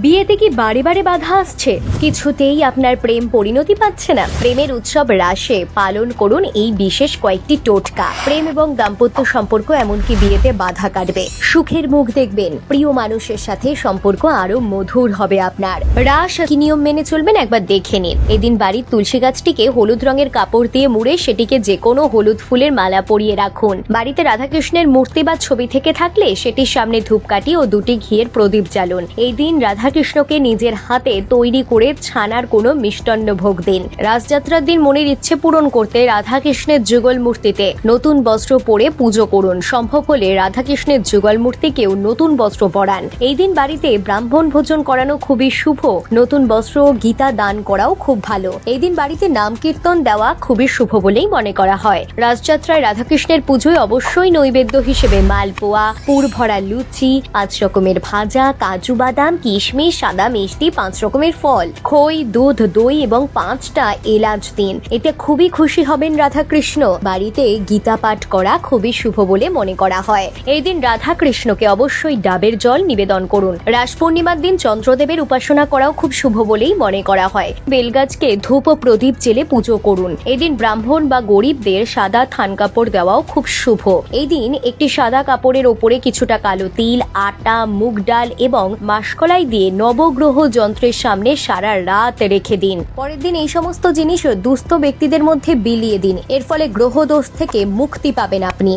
বিয়েতে কি বারে বারে বাধা আসছে? কিছুতেই আপনার প্রেম পরিণতি পাচ্ছে না? প্রেমের উৎসব রাসে পালন করুন এই বিশেষ কয়েকটি টোটকা। প্রেম এবং দাম্পত্য সম্পর্ক এমনকি বিয়েতে বাধা কাটবে, সুখের মুখ দেখবেন, প্রিয় মানুষের সাথে সম্পর্ক আরো মধুর হবে আপনার। রাস কি নিয়ম মেনে চলবেন একবার দেখে নিন। এদিন বাড়ির তুলসী গাছটিকে হলুদ রঙের কাপড় দিয়ে মুড়ে সেটিকে যে কোনো হলুদ ফুলের মালা পরিয়ে রাখুন। বাড়িতে রাধাকৃষ্ণের মূর্তি বা ছবি থেকে থাকলে সেটির সামনে ধূপকাঠি ও দুটি ঘিয়ের প্রদীপ জ্বালুন। এই দিন রাধাকৃষ্ণকে নিজের হাতে তৈরি করে ছানার কোনো মিষ্টান্ন ভোগ দিন। রাসযাত্রার দিন মনের ইচ্ছে পূরণ করতে রাধাকৃষ্ণের যুগল মূর্তিতে নতুন বস্ত্র পরে পুজো করুন। সম্ভব হলে রাধাকৃষ্ণের যুগল মূর্তিকেও নতুন বস্ত্র পরান। এই দিন বাড়িতে ব্রাহ্মণ ভোজন করানো খুবই শুভ। নতুন বস্ত্র ও গীতা দান করাও খুব ভালো। এই দিন বাড়িতে নাম কীর্তন দেওয়া খুবই শুভ বলেই মনে করা হয়। রাসযাত্রায় রাধাকৃষ্ণের পুজোয় অবশ্যই নৈবেদ্য হিসেবে মালপোয়া, পুর ভরা লুচি, 5 রকমের ভাজা, কাজু বাদাম, কিশমিশ, সাদা মিষ্টি, 5 রকমের ফল, খই, দুধ, দই এবং 5টা এলাচ দিন। এতে খুবই খুশি হবেন রাধাকৃষ্ণ। বাড়িতে গীতা পাঠ করা খুবই শুভ বলে মনে করা হয়। এই দিন রাধাকৃষ্ণকে অবশ্যই ডাবের জল নিবেদন করুন। রাস পূর্ণিমার দিন চন্দ্রদেবের উপাসনা করাও খুব শুভ বলেই মনে করা হয়। বেলগাছকে ধূপ ও প্রদীপ জেলে পুজো করুন। এদিন ব্রাহ্মণ বা গরিবদের সাদা থান কাপড় দেওয়াও খুব শুভ। এই দিন একটি সাদা কাপড়ের ওপরে কিছুটা কালো তিল, আটা, মুগ ডাল এবং মাসকলাই দিয়ে নবগ্রহ যন্ত্রের সামনে সারা রাত রেখে দিন। পরের দিন এই সমস্ত জিনিস দুস্থ ব্যক্তিদের মধ্যে বিলিয়ে দিন। এর ফলে গ্রহ দোষ থেকে মুক্তি পাবেন আপনি।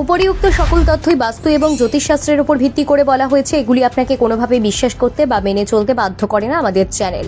উপরিউক্ত সকল তথ্যই বাস্তু এবং জ্যোতিষশাস্ত্রের উপর ভিত্তি করে বলা হয়েছে। এগুলি আপনাকে কোনোভাবে বিশ্বাস করতে বা মেনে চলতে বাধ্য করে না আমাদের চ্যানেল।